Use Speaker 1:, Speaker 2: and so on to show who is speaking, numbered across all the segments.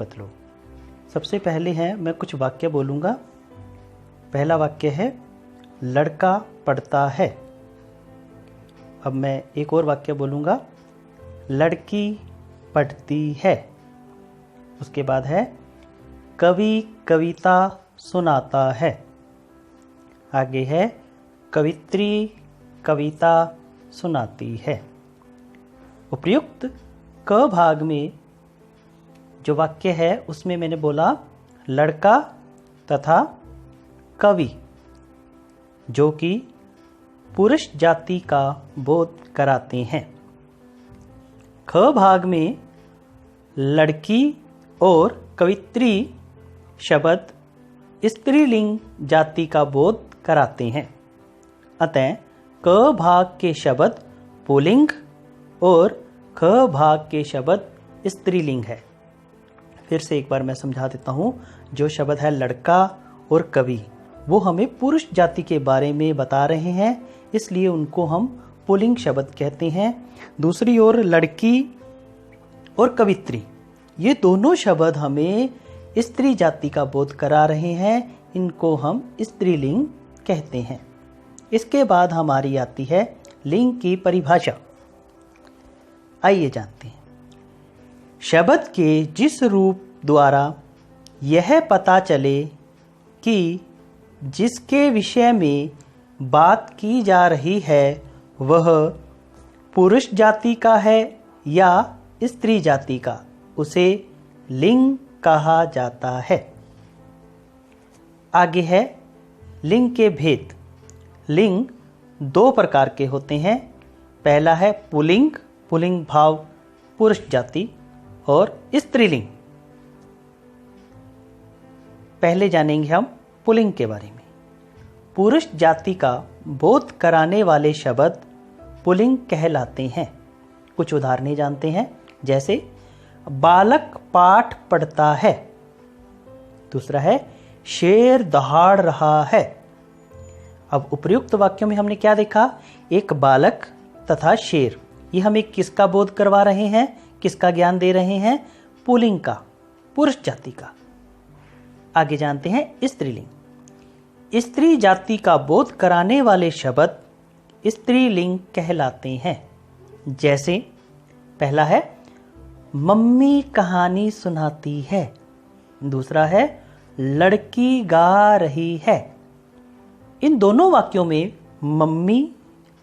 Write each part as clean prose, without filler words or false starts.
Speaker 1: बदलो। सबसे पहले है मैं कुछ वाक्य बोलूँगा। पहला वाक्य है लड़का पढ़ता है। अब मैं एक और वाक्य बोलूँगा, लड़की पढ़ती है। उसके बाद है कवि कविता सुनाता है। आगे है कवित्री कविता सुनाती है। उपर्युक्त क भाग में जो वाक्य है उसमें मैंने बोला लड़का तथा कवि, जो कि पुरुष जाति का बोध कराते हैं। ख भाग में लड़की और कवित्री शब्द स्त्रीलिंग जाति का बोध कराते हैं। अतः क भाग के शब्द पुल्लिंग और ख भाग के शब्द स्त्रीलिंग है। फिर से एक बार मैं समझा देता हूँ। जो शब्द है लड़का और कवि, वो हमें पुरुष जाति के बारे में बता रहे हैं, इसलिए उनको हम पुल्लिंग शब्द कहते हैं। दूसरी ओर लड़की और कवित्री, ये दोनों शब्द हमें स्त्री जाति का बोध करा रहे हैं, इनको हम स्त्रीलिंग कहते हैं। इसके बाद हमारी आती है लिंग की परिभाषा। आइए जानते हैं। शब्द के जिस रूप द्वारा यह पता चले कि जिसके विषय में बात की जा रही है वह पुरुष जाति का है या स्त्री जाति का, उसे लिंग कहा जाता है। आगे है लिंग के भेद। लिंग दो प्रकार के होते हैं। पहला है पुल्लिंग, पुल्लिंग भाव पुरुष जाति, और स्त्रीलिंग। पहले जानेंगे हम पुल्लिंग के बारे में। पुरुष जाति का बोध कराने वाले शब्द पुल्लिंग कहलाते हैं। कुछ उदाहरण जानते हैं, जैसे बालक पाठ पढ़ता है। दूसरा है शेर दहाड़ रहा है। अब उपर्युक्त वाक्यों में हमने क्या देखा, एक बालक तथा शेर, ये हमें किसका बोध करवा रहे हैं, किसका ज्ञान दे रहे हैं, पुल्लिंग का, पुरुष जाति का। आगे जानते हैं स्त्रीलिंग। स्त्री जाति का बोध कराने वाले शब्द स्त्रीलिंग कहलाते हैं। जैसे पहला है मम्मी कहानी सुनाती है। दूसरा है लड़की गा रही है। इन दोनों वाक्यों में मम्मी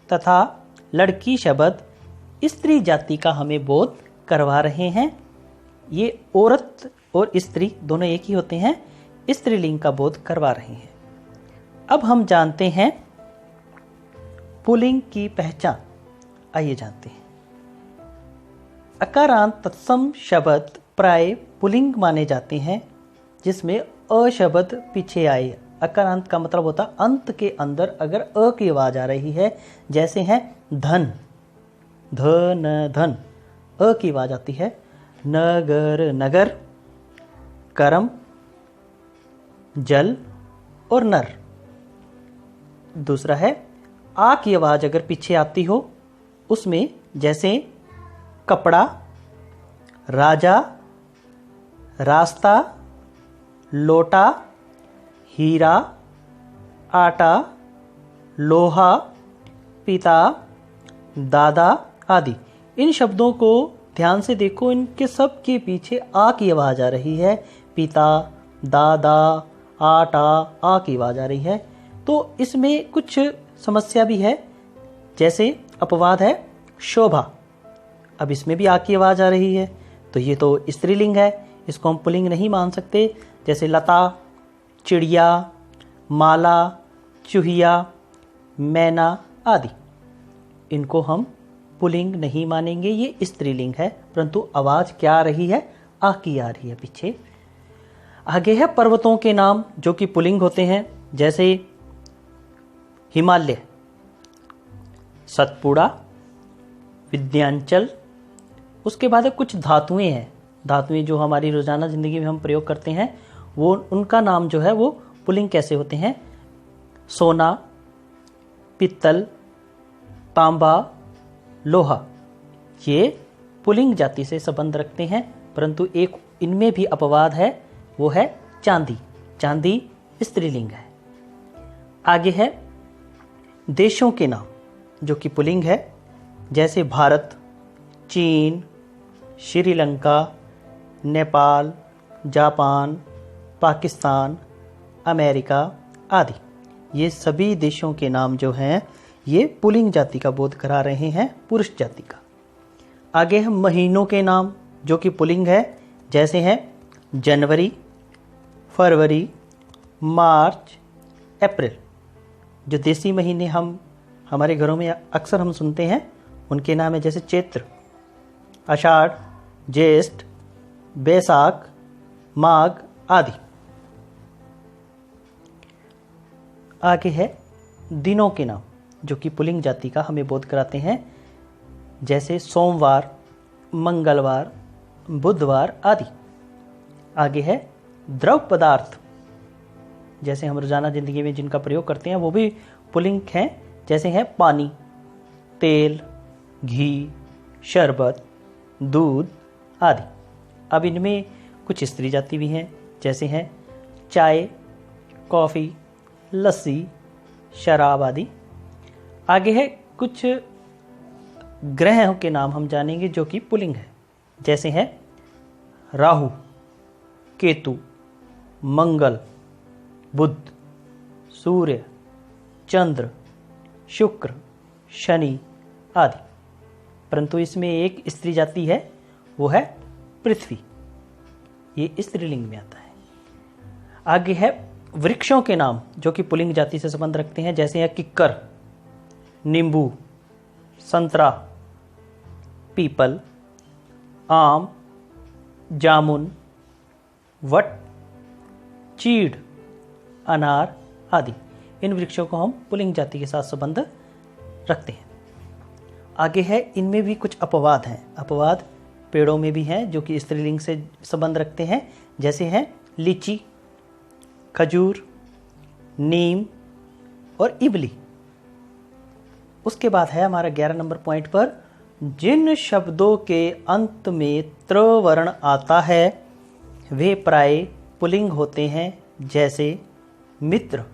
Speaker 1: तथा लड़की शब्द स्त्री जाति का हमें बोध करवा रहे हैं। ये औरत और स्त्री दोनों एक ही होते हैं, स्त्रीलिंग का बोध करवा रहे हैं। अब हम जानते हैं पुल्लिंग की पहचान। आइए जानते हैं। अकारांत तत्सम शब्द प्राय पुल्लिंग माने जाते हैं, जिसमें अ शब्द पीछे आए। अकारांत का मतलब होता अंत के अंदर अगर अ की आवाज आ रही है, जैसे है धन, धन धन, अ की आवाज आती है। नगर नगर, करम जल और नर। दूसरा है आ की आवाज अगर पीछे आती हो, उसमें जैसे कपड़ा, राजा, रास्ता, लोटा, हीरा, आटा, लोहा, पिता, दादा आदि। इन शब्दों को ध्यान से देखो, इनके सब के पीछे आ की आवाज आ रही है। पिता, दादा, आटा, आ की आवाज आ रही है। तो इसमें कुछ समस्या भी है, जैसे अपवाद है शोभा। अब इसमें भी आ की आवाज आ रही है, तो ये तो स्त्रीलिंग है, इसको हम पुल्लिंग नहीं मान सकते। जैसे लता, चिड़िया, माला, चूहिया, मैना आदि, इनको हम पुल्लिंग नहीं मानेंगे, ये स्त्रीलिंग है। परंतु आवाज क्या आ रही है, आ की आ रही है पीछे। आगे है पर्वतों के नाम जो कि पुल्लिंग होते हैं, जैसे हिमालय, सतपुड़ा, विंध्याचल। उसके बाद कुछ धातुएं हैं, धातुएं जो हमारी रोजाना जिंदगी में हम प्रयोग करते हैं, वो उनका नाम जो है वो पुल्लिंग कैसे होते हैं। सोना, पित्तल, तांबा, लोहा, ये पुल्लिंग जाति से संबंध रखते हैं। परंतु एक इनमें भी अपवाद है, वो है चांदी। चांदी स्त्रीलिंग है। आगे है देशों के नाम जो कि पुल्लिंग है, जैसे भारत, चीन, श्रीलंका, नेपाल, जापान, पाकिस्तान, अमेरिका आदि। ये सभी देशों के नाम जो हैं ये पुल्लिंग जाति का बोध करा रहे हैं, पुरुष जाति का। आगे हम महीनों के नाम जो कि पुल्लिंग है, जैसे हैं जनवरी, फरवरी, मार्च, अप्रैल। जो देसी महीने हम हमारे घरों में अक्सर हम सुनते हैं उनके नाम है, जैसे चैत्र, आषाढ़, ज्येष्ठ, बैसाख, माघ आदि। आगे है दिनों के नाम जो कि पुल्लिंग जाति का हमें बोध कराते हैं, जैसे सोमवार, मंगलवार, बुधवार आदि। आगे है द्रव पदार्थ, जैसे हम रोजाना जिंदगी में जिनका प्रयोग करते हैं वो भी पुल्लिंग हैं, जैसे हैं पानी, तेल, घी, शरबत, दूध आदि। अब इनमें कुछ स्त्री जाति भी हैं, जैसे हैं चाय, कॉफ़ी, लस्सी, शराब आदि। आगे है कुछ ग्रहों के नाम हम जानेंगे जो कि पुल्लिंग है, जैसे हैं राहु, केतु, मंगल, बुध, सूर्य, चंद्र, शुक्र, शनि आदि। परंतु इसमें एक स्त्री जाति है, वो है पृथ्वी। ये स्त्रीलिंग में आता है। आगे है वृक्षों के नाम जो कि पुल्लिंग जाति से संबंध रखते हैं, जैसे है किक्कर, नींबू, संतरा, पीपल, आम, जामुन, वट, चीड़, अनार आदि। इन वृक्षों को हम पुल्लिंग जाति के साथ संबंध रखते हैं। आगे है इनमें भी कुछ अपवाद हैं। अपवाद पेड़ों में भी हैं जो कि स्त्रीलिंग से संबंध रखते हैं, जैसे हैं लीची, खजूर, नीम और इमली। उसके बाद है हमारा 11 नंबर पॉइंट पर, जिन शब्दों के अंत में त्र वर्ण आता है वे प्राय पुल्लिंग होते हैं, जैसे मित्र,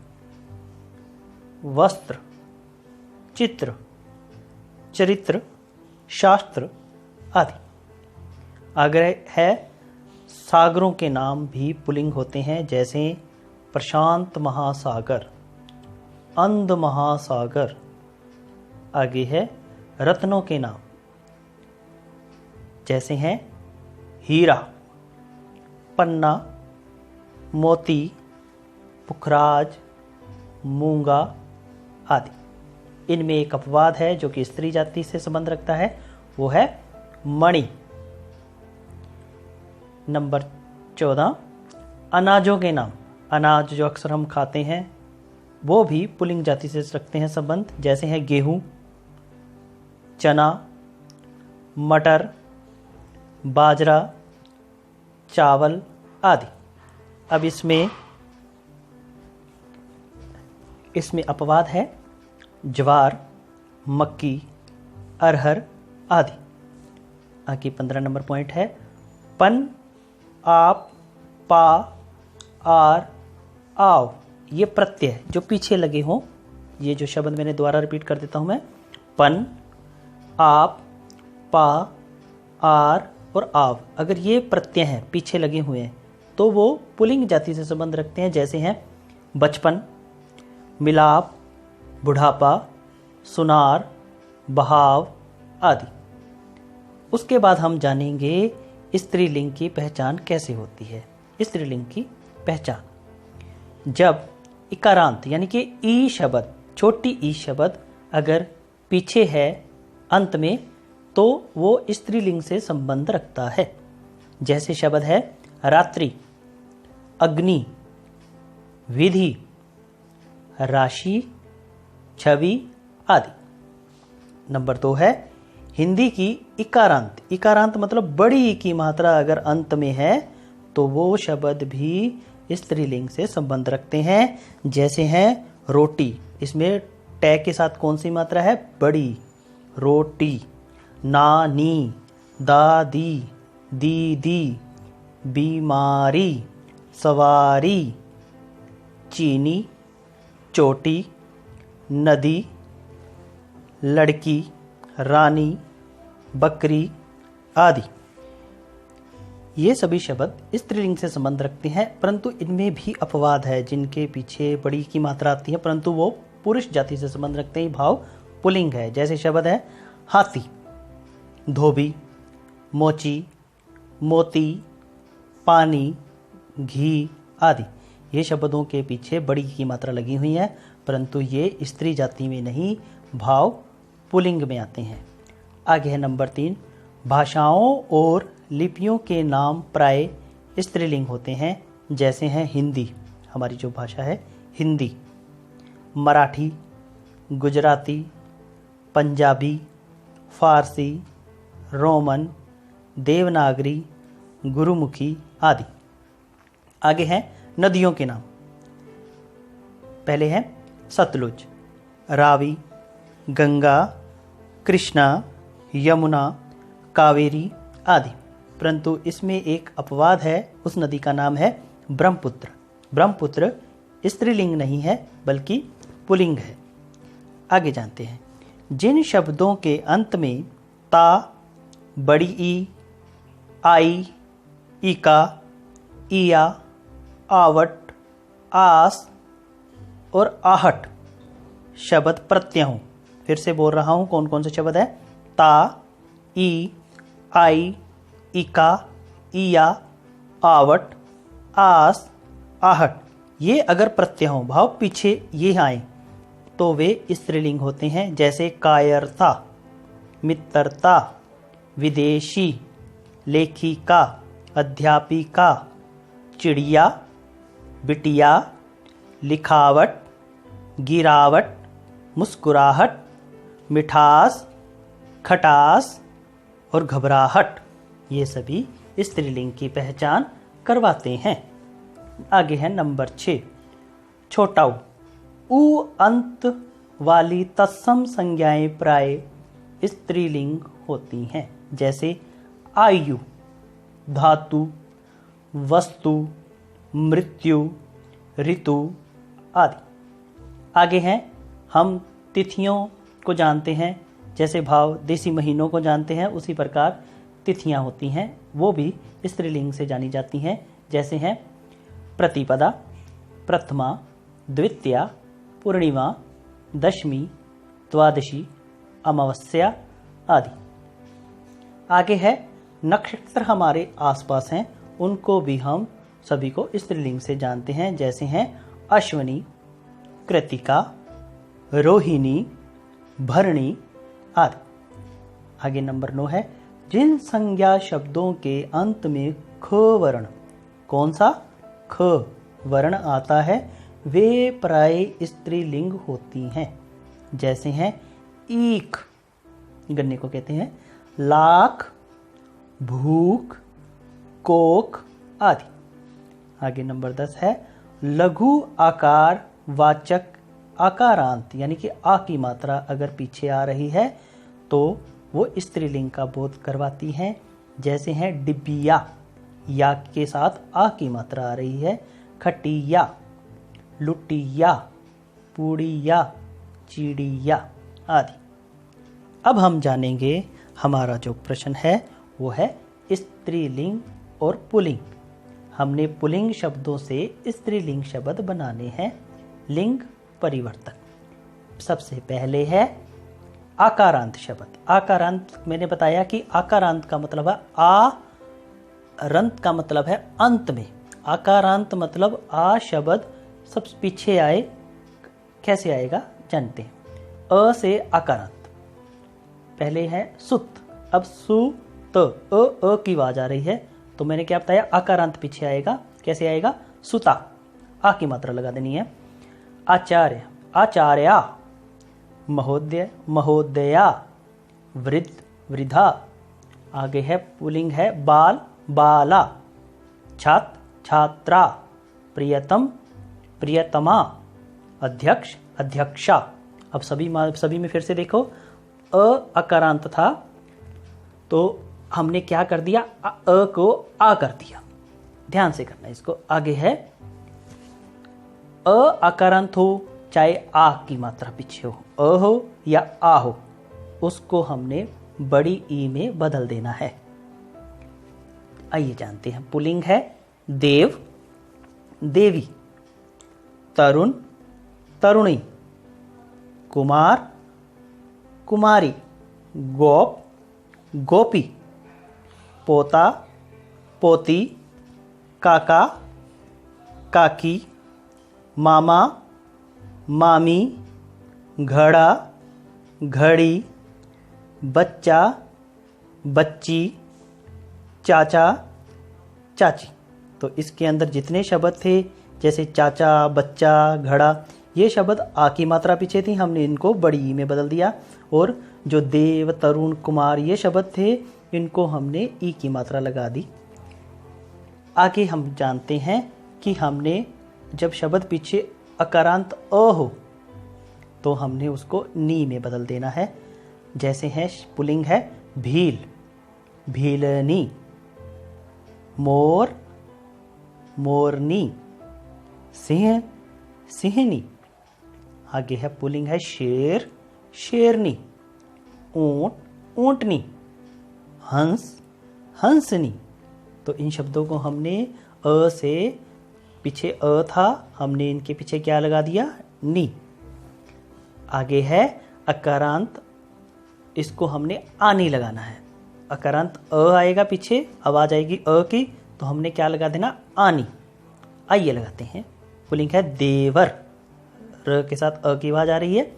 Speaker 1: वस्त्र, चित्र, चरित्र, शास्त्र आदि। आगे है सागरों के नाम भी पुल्लिंग होते हैं, जैसे प्रशांत महासागर, अंध महासागर। आगे है रत्नों के नाम, जैसे हैं हीरा, पन्ना, मोती, पुखराज, मूंगा आदि। इनमें एक अपवाद है जो कि स्त्री जाति से संबंध रखता है, वो है मणि। नंबर 14 अनाजों के नाम। अनाज जो अक्सर हम खाते हैं वो भी पुल्लिंग जाति से रखते हैं संबंध, जैसे हैं गेहूं, चना, मटर, बाजरा, चावल आदि। अब इसमें अपवाद है ज्वार, मक्की, अरहर आदि। आगे 15 नंबर पॉइंट है पन, आप, पा, आर, आव। ये प्रत्यय जो पीछे लगे हों, ये जो शब्द मैंने दोबारा रिपीट कर देता हूं मैं, पन, आप, पा, आर और आव। अगर ये प्रत्यय हैं पीछे लगे हुए हैं तो वो पुल्लिंग जाति से संबंध रखते हैं, जैसे हैं बचपन, मिलाप, बुढ़ापा, सुनार, बहाव आदि। उसके बाद हम जानेंगे स्त्रीलिंग की पहचान कैसे होती है। स्त्रीलिंग की पहचान, जब इकारांत यानी कि ई शब्द, छोटी ई शब्द अगर पीछे है अंत में तो वो स्त्रीलिंग से संबंध रखता है। जैसे शब्द है रात्रि, अग्नि, विधि, राशि, छवि आदि। नंबर 2 है हिंदी की इकारांत। इकारांत मतलब बड़ी ई की मात्रा अगर अंत में है तो वो शब्द भी स्त्रीलिंग से संबंध रखते हैं, जैसे हैं रोटी। इसमें टे के साथ कौन सी मात्रा है? बड़ी। रोटी। नानी, दादी, दीदी, बीमारी, सवारी, चीनी, चोटी, नदी, लड़की, रानी, बकरी आदि। ये सभी शब्द स्त्रीलिंग से संबंध रखते हैं, परंतु इनमें भी अपवाद है जिनके पीछे बड़ी की मात्रा आती है, परंतु वो पुरुष जाति से संबंध रखते हैं, भाव पुल्लिंग है। जैसे शब्द है हाथी, धोबी, मोची, मोती, पानी, घी आदि। ये शब्दों के पीछे बड़ी की मात्रा लगी हुई है, परंतु ये स्त्री जाति में नहीं, भाव पुल्लिंग में आते हैं। आगे है नंबर 3, भाषाओं और लिपियों के नाम प्राय स्त्रीलिंग होते हैं। जैसे हैं हिंदी, हमारी जो भाषा है हिंदी, मराठी, गुजराती, पंजाबी, फारसी, रोमन, देवनागरी, गुरुमुखी आदि। आगे हैं नदियों के नाम। पहले है सतलुज, रावी, गंगा, कृष्णा, यमुना, कावेरी आदि। परंतु इसमें एक अपवाद है, उस नदी का नाम है ब्रह्मपुत्र। ब्रह्मपुत्र स्त्रीलिंग नहीं है बल्कि पुल्लिंग है। आगे जानते हैं, जिन शब्दों के अंत में ता, बड़ी ई, आई, इका, इया, आवट, आस और आहट शब्द प्रत्यय हों। फिर से बोल रहा हूं, कौन कौन से शब्द है? ता, ई, आई, इका, इया, आवट, आस, आहट। ये अगर प्रत्यय हों, भाव पीछे ये आए, तो वे स्त्रीलिंग होते हैं। जैसे कायरता, मित्रता, विदेशी, लेखिका, अध्यापिका, चिड़िया, बिटिया, लिखावट, गिरावट, मुस्कुराहट, मिठास, खटास और घबराहट। ये सभी स्त्रीलिंग की पहचान करवाते हैं। आगे है नंबर 6, छोटा उ अंत वाली तत्सम संज्ञाएं प्राय स्त्रीलिंग होती हैं। जैसे आयु, धातु, वस्तु, मृत्यु, ऋतु आदि। आगे हैं हम तिथियों को जानते हैं। जैसे भाव देसी महीनों को जानते हैं, उसी प्रकार तिथियां होती हैं, वो भी स्त्रीलिंग से जानी जाती हैं। जैसे हैं प्रतिपदा, प्रथमा, द्वितीया, पूर्णिमा, दशमी, द्वादशी, अमावस्या आदि। आगे है नक्षत्र हमारे आसपास हैं, उनको भी हम सभी को स्त्रीलिंग से जानते हैं। जैसे हैं अश्विनी, कृतिका, रोहिणी, भरणी आदि। आगे नंबर 9 है, जिन संज्ञा शब्दों के अंत में ख वर्ण, कौन सा? ख वर्ण आता है, वे प्राय स्त्रीलिंग होती हैं। जैसे हैं ईख, गन्ने को कहते हैं, लाख, भूख, कोक आदि। आगे नंबर 10 है, लघु आकार वाचक आकारांत, यानी कि आ की मात्रा अगर पीछे आ रही है तो वो स्त्रीलिंग का बोध करवाती हैं। जैसे हैं डिबिया, या के साथ आ की मात्रा आ रही है, खटिया, लुटिया, पूड़िया, चिड़िया आदि। अब हम जानेंगे हमारा जो प्रश्न है वो है स्त्रीलिंग और पुल्लिंग। हमने पुल्लिंग शब्दों से स्त्रीलिंग शब्द बनाने हैं। लिंग परिवर्तक। सबसे पहले है आकारांत शब्द। आकारांत मैंने बताया कि आकारांत का मतलब है आ, रंत का मतलब है अंत में। आकारांत मतलब आ शब्द सब पीछे आए, कैसे आएगा जानते हैं। अ से आकारांत, पहले है सुत, अब सु त अ की आवाज आ रही है, तो मैंने क्या बताया, आकारांत पीछे आएगा, कैसे आएगा, सुता, आ की मात्रा लगा देनी है। आचार्य, आचार्या, महोदय, महोदया, वृद्ध, वृद्धा। आगे है पुल्लिंग है बाल, बाला, छात्र, छात्रा, प्रियतम, प्रियतमा, अध्यक्ष, अध्यक्षा। अब सभी में फिर से देखो, अ अकारांत था तो हमने क्या कर दिया, अ को आ कर दिया। ध्यान से करना इसको। आगे है अ अकारांत हो चाहे आ की मात्रा पीछे हो, अ हो या आ हो, उसको हमने बड़ी ई में बदल देना है। आइए जानते हैं। पुल्लिंग है देव, देवी, तरुण, तरुणी, कुमार, कुमारी, गोप, गोपी, पोता, पोती, काका, काकी, मामा, मामी, घड़ा, घड़ी, बच्चा, बच्ची, चाचा, चाची। तो इसके अंदर जितने शब्द थे जैसे चाचा, बच्चा, घड़ा, ये शब्द आ की मात्रा पीछे थी, हमने इनको बड़ी ई में बदल दिया। और जो देव, तरुण, कुमार ये शब्द थे इनको हमने ई की मात्रा लगा दी। आगे हम जानते हैं कि हमने जब शब्द पीछे अकारांत अ हो तो हमने उसको नी में बदल देना है। जैसे है पुल्लिंग है भील, भीलनी, मोर, मोरनी, सिंह, सिंहनी। आगे है पुल्लिंग है शेर, शेरनी, ऊंट, ऊंटनी, हंस, हंसनी। तो इन शब्दों को हमने अ से पीछे अ था, हमने इनके पीछे क्या लगा दिया, नी। आगे है अकारांत, इसको हमने आनी लगाना है। अकारांत अ आएगा पीछे, आवाज आएगी अ की, तो हमने क्या लगा देना, आनी। आइए लगाते हैं। पुल्लिंग है देवर, र के साथ अ की आवाज आ रही है।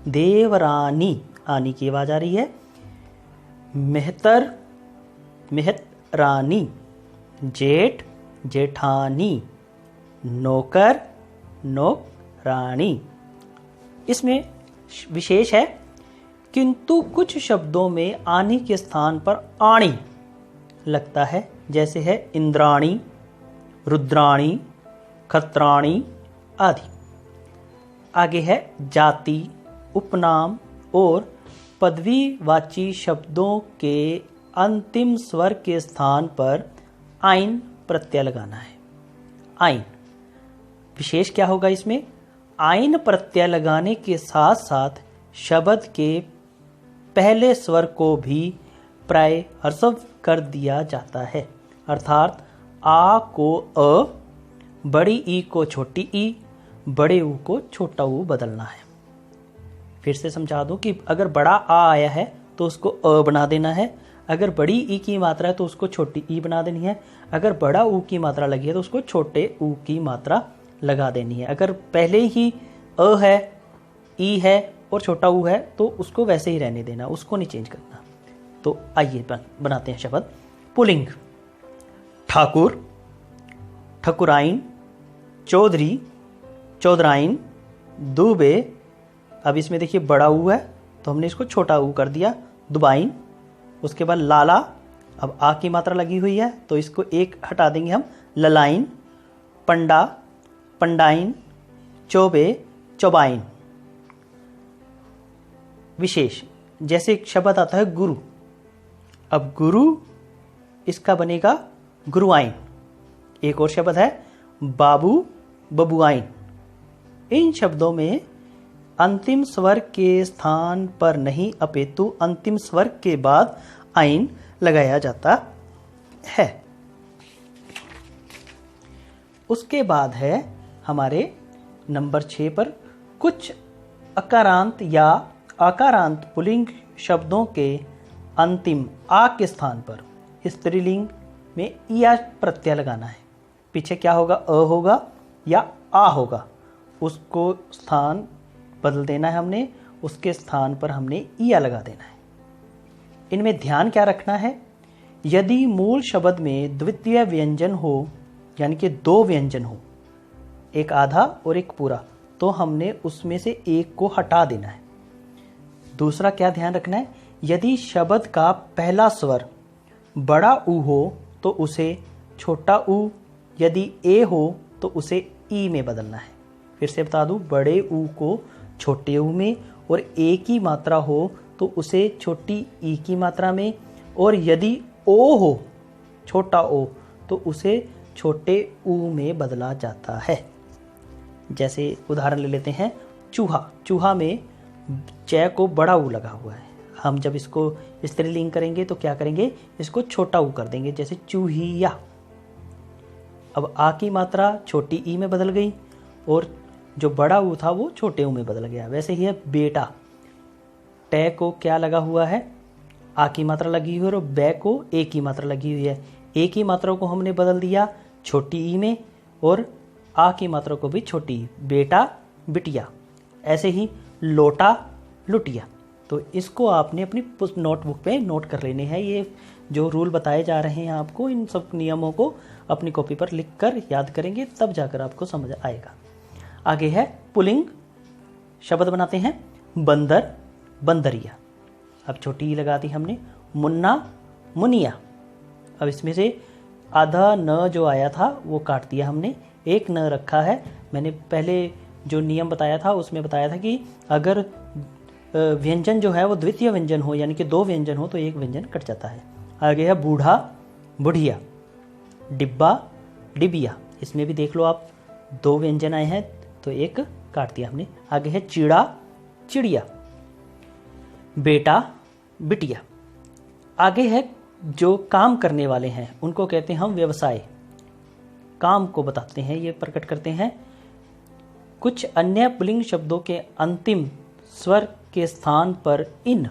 Speaker 1: देवरानी, आनी की आवाज आ रही है। मेहतर, मेहतरानी, जेठ, जेठानी, नौकर, नौकरानी। इसमें विशेष है किंतु कुछ शब्दों में आनी के स्थान पर आणी लगता है, जैसे है इंद्राणी, रुद्राणी, खत्राणी आदि। आगे है जाति, उपनाम और पदवीवाची शब्दों के अंतिम स्वर के स्थान पर आइन प्रत्यय लगाना है। आइन विशेष क्या होगा इसमें, आइन प्रत्यय लगाने के साथ साथ शब्द के पहले स्वर को भी प्राय ह्रस्व कर दिया जाता है। अर्थात आ को अ, बड़ी ई को छोटी ई, बड़े ऊ को छोटा ऊ बदलना है। फिर से समझा दूं कि अगर बड़ा आ आया है तो उसको अ बना देना है, अगर बड़ी ई की मात्रा है तो उसको छोटी ई बना देनी है, अगर बड़ा ऊ की मात्रा लगी है तो उसको छोटे ऊ की मात्रा लगा देनी है। अगर पहले ही अ है, ई है और छोटा ऊ है तो उसको वैसे ही रहने देना, उसको नहीं चेंज करना। तो आइए बनाते हैं शब्द। पुल्लिंग ठाकुर, ठकुराइन, चौधरी, चौधराइन, दुबे। अब इसमें देखिए बड़ा ऊ है तो हमने इसको छोटा ऊ कर दिया, दुबाइन। उसके बाद लाला, अब आ की मात्रा लगी हुई है तो इसको एक हटा देंगे हम, ललाइन, पंडा, पंडाइन, चौबे, चौबाइन। विशेष जैसे एक शब्द आता है गुरु, अब गुरु इसका बनेगा गुरुआइन। एक और शब्द है बाबू, बबुआइन। इन शब्दों में अंतिम स्वर के स्थान पर नहीं अपितु अंतिम स्वर के बाद आइन लगाया जाता है। उसके बाद है हमारे नंबर 6 पर कुछ अकारांत या आकारांत पुल्लिंग शब्दों के अंतिम आ के स्थान पर स्त्रीलिंग में या प्रत्यय लगाना है। पीछे क्या होगा, अ होगा या आ होगा, उसको स्थान बदल देना है हमने, उसके स्थान पर हमने या लगा देना है। इनमें ध्यान क्या रखना है, यदि मूल शब्द में द्वितीय व्यंजन हो यानी कि 2 व्यंजन हो, एक आधा और एक पूरा, तो हमने उसमें से एक को हटा देना है। दूसरा क्या ध्यान रखना है, यदि शब्द का पहला स्वर बड़ा ऊ हो तो उसे छोटा ऊ, यदि ए हो तो उसे ई में बदलना है। फिर से बता दूं, बड़े ऊ को छोटे ऊ में और ए की मात्रा हो तो उसे छोटी ई की मात्रा में, और यदि ओ हो, छोटा ओ, तो उसे छोटे ऊ में बदला जाता है। जैसे उदाहरण ले लेते हैं चूहा। चूहा में च को बड़ा ऊ लगा हुआ है। हम जब इसको स्त्रीलिंग करेंगे तो क्या करेंगे, इसको छोटा ऊ कर देंगे, जैसे चूहिया। अब आ की मात्रा छोटी ई में बदल गई और जो बड़ा ऊ था वो छोटे ऊ में बदल गया। वैसे ही है बेटा। टे को क्या लगा हुआ है, आ की मात्रा लगी हुई है, और बै को ए की मात्रा लगी हुई है। ए की मात्रा को हमने बदल दिया छोटी ई में और आ की मात्रा को भी छोटी ई, बेटा बिटिया। ऐसे ही लोटा लुटिया। तो इसको आपने अपनी नोटबुक पे नोट कर लेने हैं। ये जो रूल बताए जा रहे हैं आपको, इन सब नियमों को अपनी कॉपी पर लिख कर याद करेंगे, तब जाकर आपको समझ आएगा। आगे है पुल्लिंग शब्द बनाते हैं। बंदर बंदरिया। अब छोटी ई लगा दी हमने। मुन्ना मुनिया। अब इसमें से आधा न जो आया था वो काट दिया हमने, एक न रखा है। मैंने पहले जो नियम बताया था उसमें बताया था कि अगर व्यंजन जो है वो द्वितीय व्यंजन हो, यानी कि दो व्यंजन हो, तो एक व्यंजन कट जाता है। आगे है बूढ़ा बुढ़िया। डिब्बा डिबिया। इसमें भी देख लो आप, दो व्यंजन आए हैं तो एक काट दिया हमने। आगे है चिड़ा चिड़िया। बेटा बिटिया। आगे है जो काम करने वाले हैं उनको कहते हैं हम व्यवसाय। काम को बताते हैं, ये प्रकट करते हैं। कुछ अन्य पुल्लिंग शब्दों के अंतिम स्वर के स्थान पर इन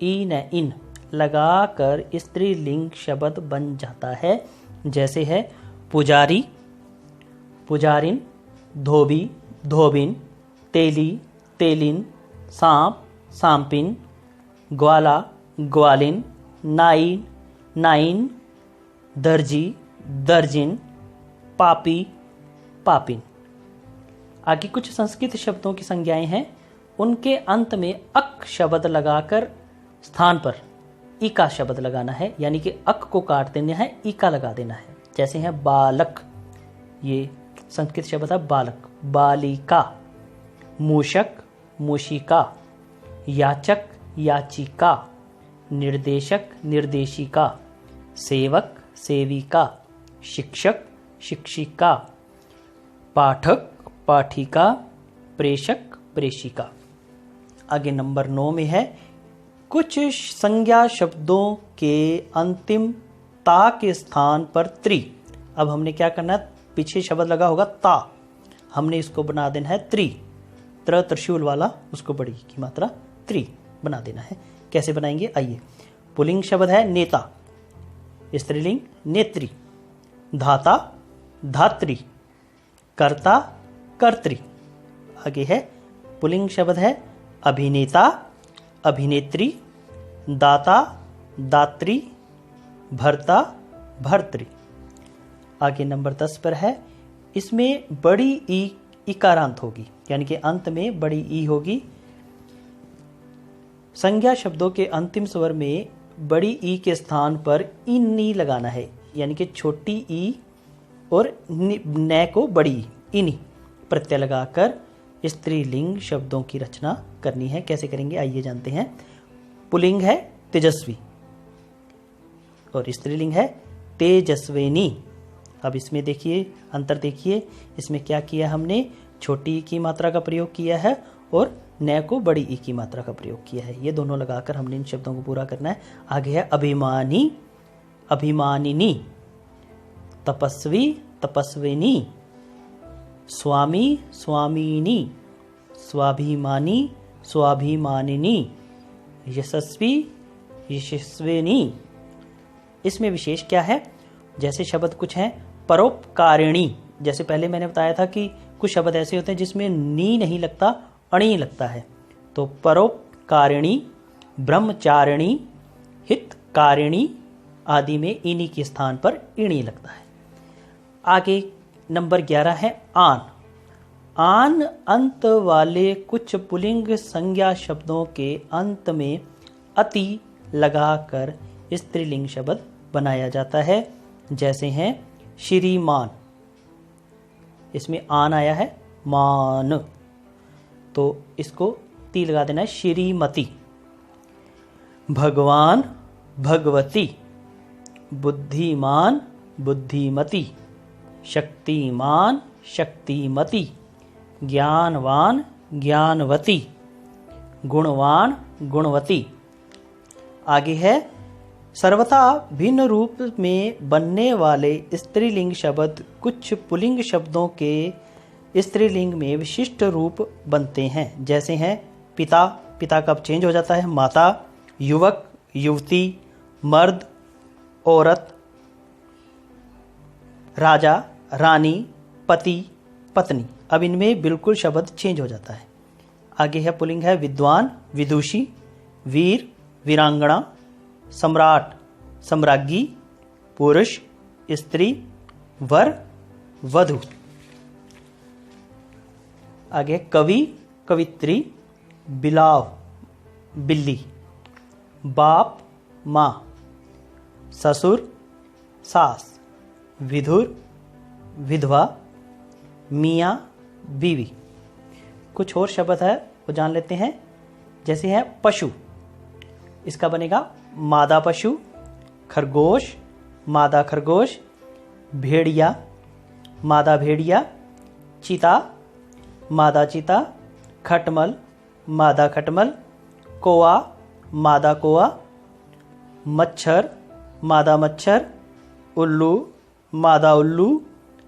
Speaker 1: इन लगाकर स्त्रीलिंग शब्द बन जाता है। जैसे है पुजारी पुजारिन, धोबी धोबिन, तेली तेलिन, सांप सांपिन, ग्वाला ग्वालिन, नाई नाइन, दर्जी दर्जिन, पापी पापिन। आगे कुछ संस्कृत शब्दों की संज्ञाएं हैं। उनके अंत में अक शब्द लगाकर स्थान पर इका शब्द लगाना है, यानी कि अक को काट देना है, इका लगा देना है। जैसे है बालक, ये संस्कृत शब्द है बालक। बालिका, मूषक मूषिका, याचक याचिका, निर्देशक निर्देशिका, सेवक सेविका, शिक्षक शिक्षिका, पाठक पाठिका, प्रेषक प्रेषिका। आगे नंबर 9 में है कुछ संज्ञा शब्दों के अंतिम ता के स्थान पर त्रि। अब हमने क्या करना है, पीछे शब्द लगा होगा ता, हमने इसको बना देना है त्रि। त्रिशूल वाला, उसको बड़ी की मात्रा त्रि बना देना है। कैसे बनाएंगे, आइए। पुल्लिंग शब्द है नेता, स्त्रीलिंग नेत्री, धाता धात्री, कर्ता कर्त्री। आगे है पुल्लिंग शब्द है अभिनेता अभिनेत्री, दाता दात्री, भर्ता भर्त्री। आगे नंबर 10 पर है, इसमें बड़ी ई इकारांत होगी, यानी कि अंत में बड़ी ई होगी। संज्ञा शब्दों के अंतिम स्वर में बड़ी ई के स्थान पर इन्नी लगाना है, यानी कि छोटी ई और न को बड़ी इनी प्रत्यय लगाकर स्त्रीलिंग शब्दों की रचना करनी है। कैसे करेंगे, आइए जानते हैं। पुल्लिंग है तेजस्वी और स्त्रीलिंग है तेजस्विनी। अब इसमें देखिए अंतर, देखिए इसमें क्या किया हमने, छोटी ई की मात्रा का प्रयोग किया है और न को बड़ी ई की मात्रा का प्रयोग किया है। ये दोनों लगाकर हमने इन शब्दों को पूरा करना है। आगे है अभिमानी अभिमानिनी, तपस्वी तपस्विनी, स्वामी स्वामिनी, स्वाभिमानी स्वाभिमानिनी, यशस्वी यशस्विनी। इसमें विशेष क्या है, जैसे शब्द कुछ हैं परोपकारिणी। जैसे पहले मैंने बताया था कि कुछ शब्द ऐसे होते हैं जिसमें नी नहीं लगता, अणी लगता है। तो परोपकारिणी, ब्रह्मचारिणी, हितकारिणी आदि में इनी के स्थान पर इणी लगता है। आगे नंबर 11 है आन। आन अंत वाले कुछ पुल्लिंग संज्ञा शब्दों के अंत में अति लगाकर स्त्रीलिंग शब्द बनाया जाता है। जैसे हैं श्रीमान, इसमें आन आया है मान, तो इसको ती लगा देना है, श्रीमती। भगवान भगवती, बुद्धिमान बुद्धिमती, शक्तिमान शक्तिमती, ज्ञानवान ज्ञानवती, गुणवान गुणवती। आगे है सर्वथा भिन्न रूप में बनने वाले स्त्रीलिंग शब्द कुछ पुल्लिंग शब्दों के स्त्रीलिंग में विशिष्ट रूप बनते हैं। जैसे हैं पिता, पिता कब चेंज हो जाता है माता, युवक युवती, मर्द औरत, राजा रानी, पति पत्नी। अब इनमें बिल्कुल शब्द चेंज हो जाता है। आगे है पुल्लिंग है विद्वान विदुषी, वीर वीरांगना, सम्राट सम्राज्ञी, पुरुष स्त्री, वर वधु। आगे कवि कवित्री, बिलाव बिल्ली, बाप माँ, ससुर सास, विधुर विधवा, मियाँ बीवी। कुछ और शब्द है वो जान लेते हैं। जैसे है पशु, इसका बनेगा मादा पशु, खरगोश मादा खरगोश, भेड़िया मादा भेड़िया, चीता मादा चीता, खटमल मादा खटमल, कौआ मादा कौआ, मच्छर मादा मच्छर, उल्लू मादा उल्लू,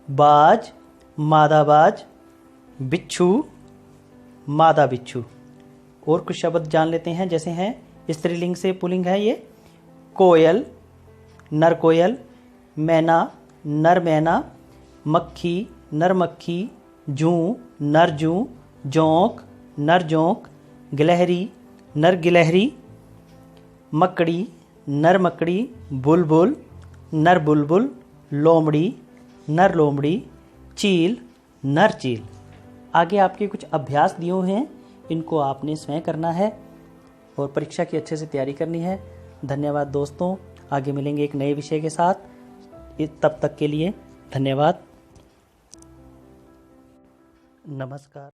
Speaker 1: बाज मादा बाज, बिच्छू मादा बिच्छू। और कुछ शब्द जान लेते हैं। जैसे हैं स्त्रीलिंग से पुल्लिंग है ये कोयल नर कोयल, मैना नर मैना, मक्खी नर मक्खी, जूं नर जूं, जोंक नर जोंक, गिलहरी नर गिलहरी, मकड़ी नर मकड़ी, बुलबुल नर बुलबुल, लोमड़ी नर लोमड़ी, चील नर चील। आगे आपके कुछ अभ्यास दिए हुए हैं, इनको आपने स्वयं करना है और परीक्षा की अच्छे से तैयारी करनी है। धन्यवाद दोस्तों, आगे मिलेंगे एक नए विषय के साथ। तब तक के लिए धन्यवाद, नमस्कार।